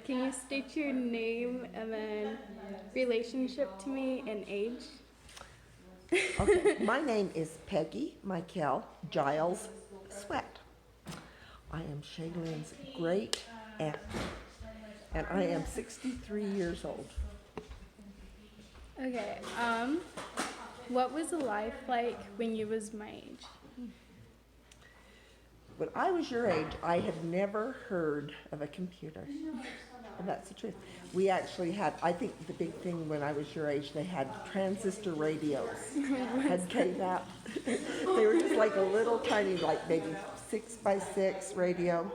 Can you state your name and then relationship to me and age? Okay, my name is Peggy Michael Giles Sweat. I am Shaylin's great aunt, and I am 63 years old. Okay, what was life like when you was my age? When I was your age, I had never heard of a computer. And that's the truth. We actually had, I think the big thing when I was your age, they had transistor radios had came out. They were just like a little tiny, like maybe 6x6 radio.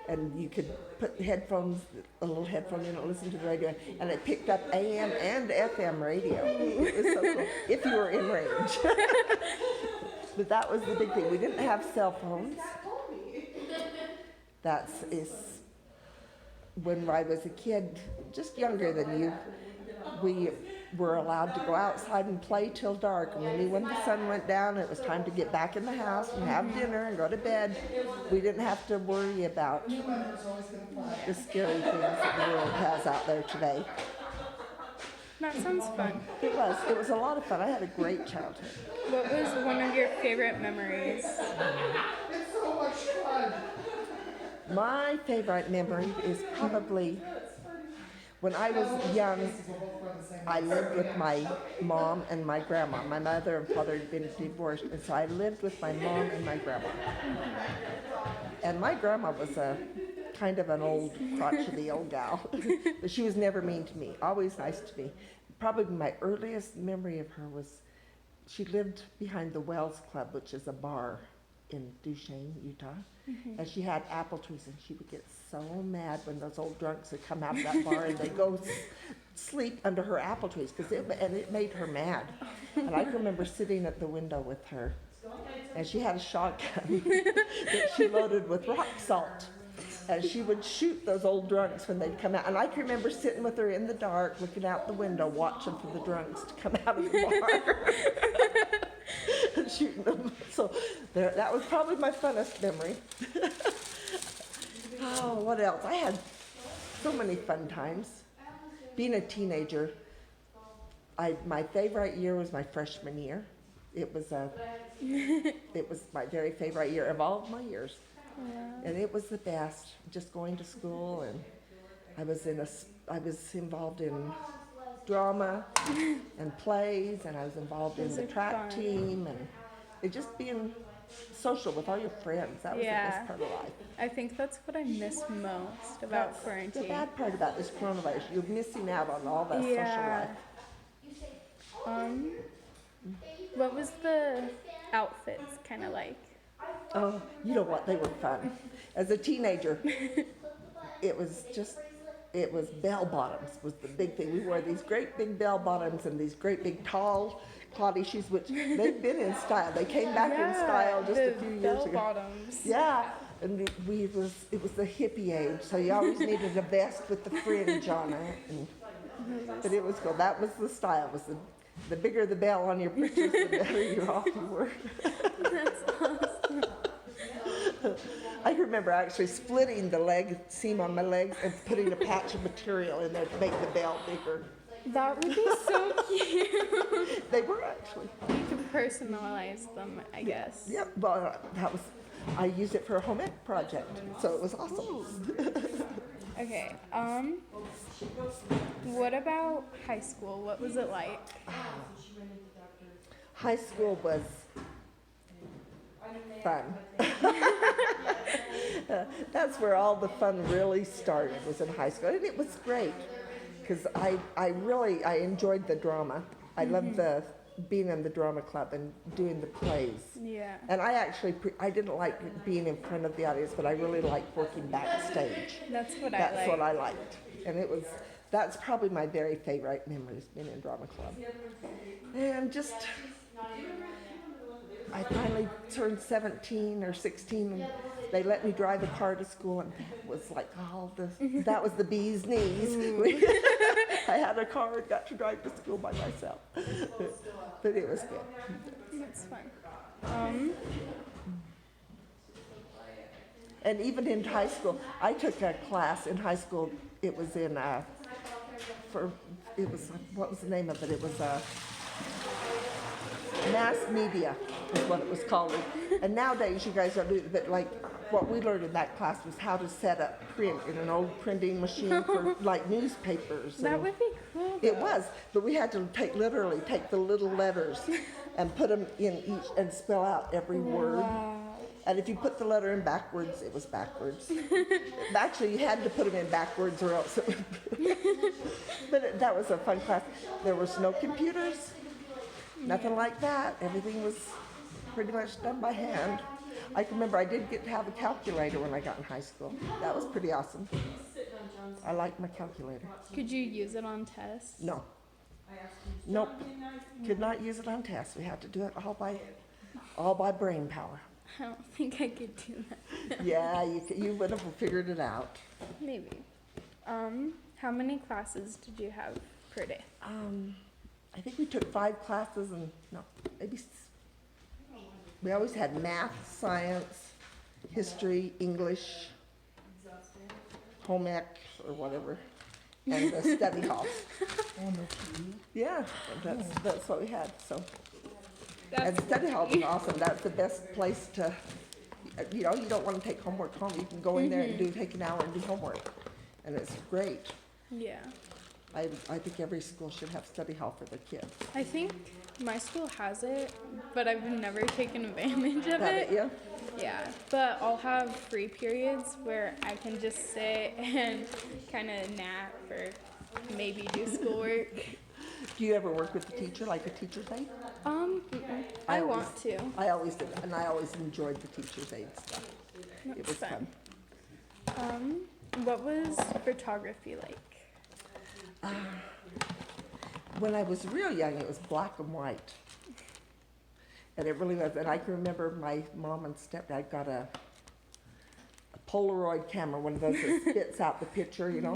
And you could put the headphones, a little headphone in and listen to the radio, and it picked up AM and FM radio. It was so cool, if you were in range. But that was the big thing. We didn't have cell phones. When I was a kid, just younger than you, we were allowed to go outside and play till dark. And we knew when the sun went down, it was time to get back in the house and have dinner and go to bed. We didn't have to worry about the scary things that the world has out there today. That sounds fun. It was a lot of fun. I had a great childhood. What was one of your favorite memories? It's so much fun. My favorite memory is probably when I was young. I lived with my mom and my grandma. My mother and father had been divorced, and so I lived with my mom and my grandma. And my grandma was a kind of an old, crotchety old gal, but she was never mean to me, always nice to me. Probably my earliest memory of her was she lived behind the Wells Club, which is a bar in Duchesne, Utah. And she had apple trees, and she would get so mad when those old drunks would come out of that bar and they'd go sleep under her apple trees, and it made her mad. And I can remember sitting at the window with her, and she had a shotgun that she loaded with rock salt. And she would shoot those old drunks when they'd come out. And I can remember sitting with her in the dark, looking out the window, watching for the drunks to come out of the bar. And shooting them. So that was probably my funnest memory. Oh, what else? I had so many fun times. Being a teenager, my favorite year was my freshman year. It was my very favorite year of all of my years. Yeah. And it was the best, just going to school, and I was involved in drama and plays, and I was involved in the track team, and it just being social with all your friends. That was the best part of life. I think that's what I miss most about quarantine. The bad part about this coronavirus, you're missing out on all that social life. What was the outfits kind of like? Oh, you know what? They were fun. As a teenager, it was bell bottoms was the big thing. We wore these great big bell bottoms and these great big tall cloddy shoes, which they've been in style. They came back in style just a few years ago. Bell bottoms. Yeah, and it was the hippie age, so you always needed a vest with the fringe on it. But it was cool. That was the style. Was the bigger the bell on your breeches, the better you're off you were. That's awesome. I remember actually splitting the leg seam on my legs and putting a patch of material in there to make the bell bigger. That would be so cute. They were actually. You can personalize them, I guess. Yep. Well, I used it for a home ec project, so it was awesome. Okay. What about high school? What was it like? High school was fun. That's where all the fun really started, was in high school, and it was great because I enjoyed the drama. I loved being in the drama club and doing the plays. Yeah. And I didn't like being in front of the audience, but I really liked working backstage. That's what I liked, and that's probably my very favorite memories, being in drama club. And just, I finally turned 17 or 16, and they let me drive a car to school, and that was like that was the bee's knees. I had a car and got to drive to school by myself. But it was good. That's fun. And even in high school, I took a class in high school. It was in what was the name of it? It was mass media is what it was called. And nowadays, you guys don't do it, but like what we learned in that class was how to set up print in an old printing machine for like newspapers. That and would be cool. it was, but we had to literally take the little letters and put them in each and spell out every word. Wow. And if you put the letter in backwards, it was backwards. Actually, you had to put them in backwards or else it would. But that was a fun class. There was no computers, nothing like that. Everything was pretty much done by hand. I can remember I did get to have a calculator when I got in high school. That was pretty awesome. I liked my calculator. Could you use it on tests? No. Nope. Could not use it on tests. We had to do it all by brain power. I don't think I could do that. Yeah, you would have figured it out. Maybe. How many classes did you have per day? I think we took 5 classes and we always had math, science, history, English, home ec or whatever, and the study hall. Oh, no kidding. Yeah, that's what we had. So. And That's study hall was awesome. That's the best place to, you don't want to take homework home. You can go in there and take an hour and do homework. And it's great. Yeah. I think every school should have study hall for their kids. I think my school has it, but I've never taken advantage of Have it. Yeah? Yeah, but I'll have free periods where I can just sit and kind of nap or maybe do schoolwork. Do you ever work with a teacher, like a teacher's aide? I always- want to. I always did, and I always enjoyed the teacher's aide stuff. It That's was fun. What was photography like? When I was real young, it was black and white. And it really was. And I can remember my mom and stepdad got a Polaroid camera, one of those that spits out the picture, And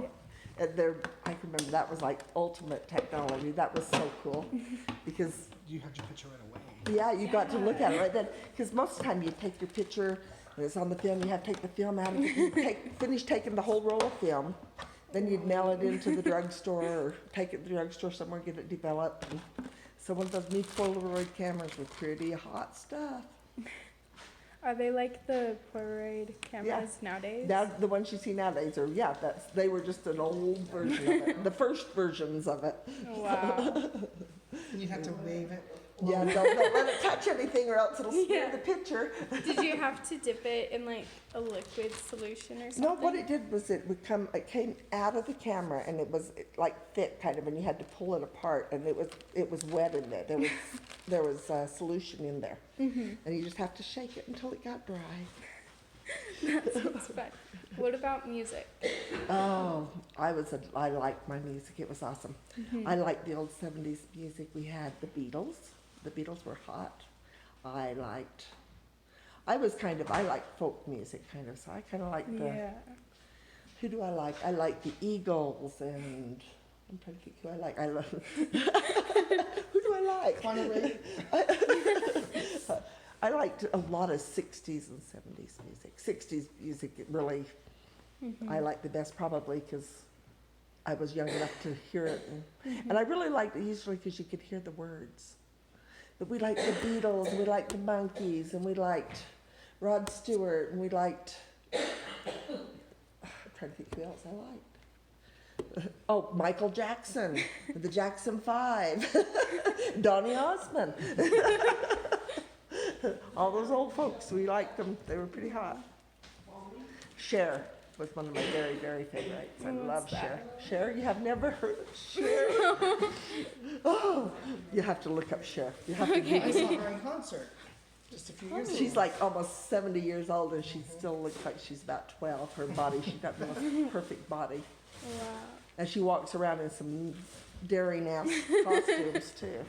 I can remember that was like ultimate technology. That was so cool because You had your picture right away. yeah, you got to look at it right then. Because most of the time you take your picture and it's on the film. You have to take the film out. Finish taking the whole roll of film. Then you'd mail it into the drugstore or take it to the drugstore somewhere, get it developed. And so one of those new Polaroid cameras was pretty hot stuff. Are they like the Polaroid cameras nowadays? Now the ones you see nowadays are they were just an old version of it, the first versions of it. Wow. You had to wave it. Yeah, don't let it touch anything or else it'll smear Yeah. the picture. Did you have to dip it in like a liquid solution or something? No, what it did was it came out of the camera and it was like thick kind of, and you had to pull it apart, and it was wet in there. There was solution in there, and you just have to shake it until it got dry. That sounds fun. What about music? Oh, I liked my music. It was awesome. I liked the old 70s music. We had the Beatles. The Beatles were hot. I liked folk music kind of, so I kind of liked who do I like? I like the Eagles, and I'm trying to think who I like. Who do I like? Final rate. I liked a lot of 60s and 70s music. 60s music, it really, I liked the best probably because I was young enough to hear it. And I really liked it usually because you could hear the words. But we liked the Beatles, and we liked the Monkees, and we liked Rod Stewart, and we liked, I'm trying to think who else I liked. Oh, Michael Jackson, the Jackson 5, Donny Osmond. All those old folks, we liked them. They were pretty hot. Cher was one of my very, very favorites. I love Cher. Cher, you have never heard of Cher? Oh, you have to look up Cher. You have to I Google saw her in concert just a few years ago. She's like almost 70 years old, and she still looks like she's about 12. Her body, she's got the most perfect body. Wow. And she walks around in some daring-ass costumes, too.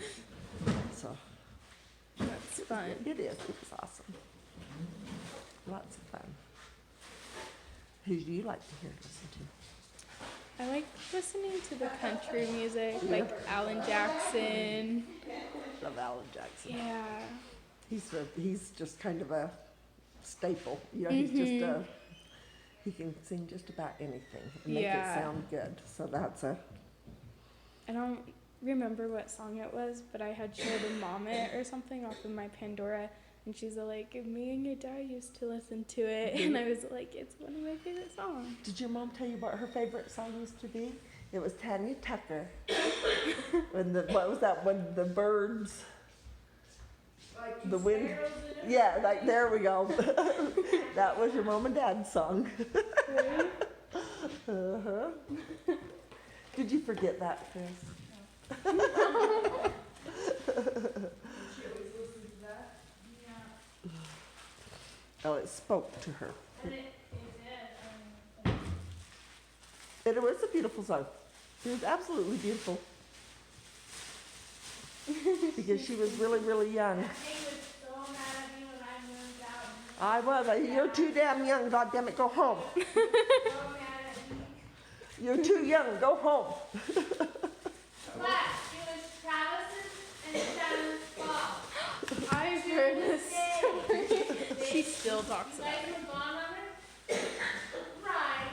So That's fun. it is. It was awesome. Lots of fun. Who do you like to hear listen to? I like listening to the country music, like Alan Jackson. Love Alan Jackson. Yeah. He's just kind of a staple. He's just He can sing just about anything and make it Yeah. sound good. So that's a. I don't remember what song it was, but I had showed Mom it or something off of my Pandora, and she's like, "Me and your dad used to listen to it," and I was like, "It's one of my favorite songs." Did your mom tell you what her favorite song used to be? It was Tanya Tucker. What was that one? The birds. Like The wind. sparrows in it? Yeah, like there we go. That was your mom and dad's song. Uh-huh. Did you forget that, Chris? She always listens to that. Yeah. Oh, it spoke to her. And it did. And it was a beautiful song. It was absolutely beautiful. Because she was really, really young. He was so mad at me when I moved out. I was. You're too damn young. God damn it, go home. So mad at me. You're too young. Go home. But it was Travis's and Shannon's fault. I've heard this story. She still talks You about guys it. were gone on it? Right.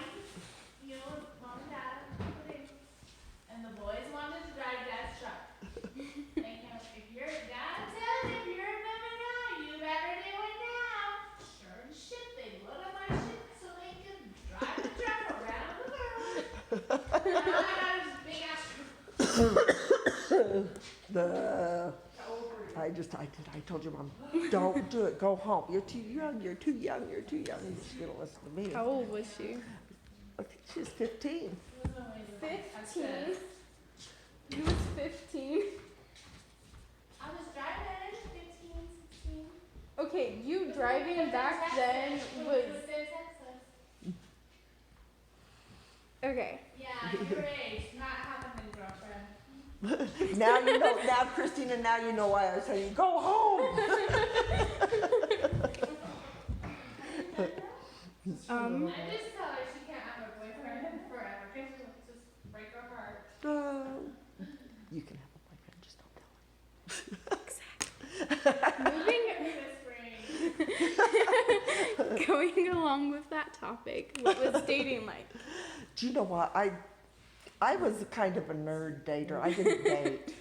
You know, mom and dad, and the boys wanted to drive dad's truck. They came, if your dad says if you're moving out, you better do it now. Sure as shit, they load up my shit so they could drive the truck around the world. Now I got this big ass I told your mom, don't do it. Go home. You're too young. You're too young. You're too young. She didn't listen to me. How old was she? I think she was 15. 15. You was 15. I was driving 15, 16. Okay, you driving back then It was in Texas. okay. Yeah, your age, not happening, girlfriend. Now you know. Now, Christina, now you know why I was telling you, go home. I just tell her she can't have a boyfriend forever. Just break her heart. You can have a boyfriend, just don't tell her. Moving, going along with that topic, what was dating like? Do you know what? I was kind of a nerd dater. I didn't date.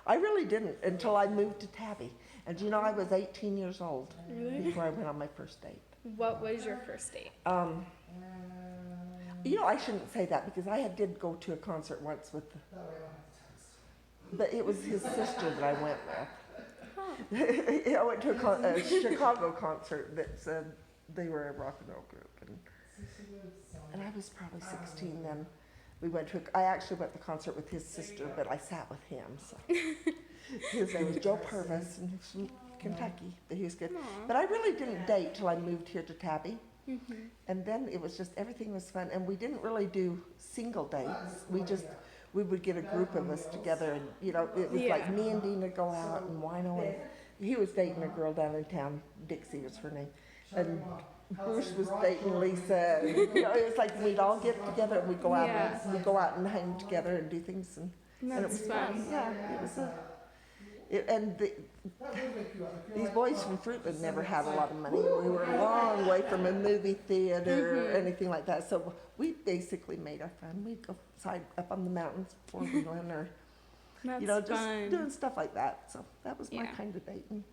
I really didn't until I moved to Tabby. And do you know, I was 18 years old Really? before I went on my first date. What was your first date? You know, I shouldn't say that because I did go to a concert once with, but it was his sister that I went with. I went to a Chicago concert that said they were a rock and roll group, and I was probably 16 then. We went to. I actually went to the concert with his sister, but I sat with him. So his name was Joe Purvis, and he was from Kentucky. But he was good. Aw. But I really didn't date till I moved here to Tabby. Mm-hmm. And then it was just, everything was fun. And we didn't really do single dates. We would get a group of us together and, you know, it was like Yeah. me and Dina go out and Wino, and he was dating a girl down in town, Dixie was her name. And Bruce was dating Lisa. And, you know, it was like we'd all get together and we'd go out Yeah. and we'd go out and hang together and do things. And it That's was fun. Yeah, it was these boys from Fruitland never had a lot of money. We were a long way from a movie theater or anything like that. So we basically made our fun. We'd go side up on the mountains before we went, or That's you know, just fun. doing stuff like that. So that was my Yeah. kind of dating.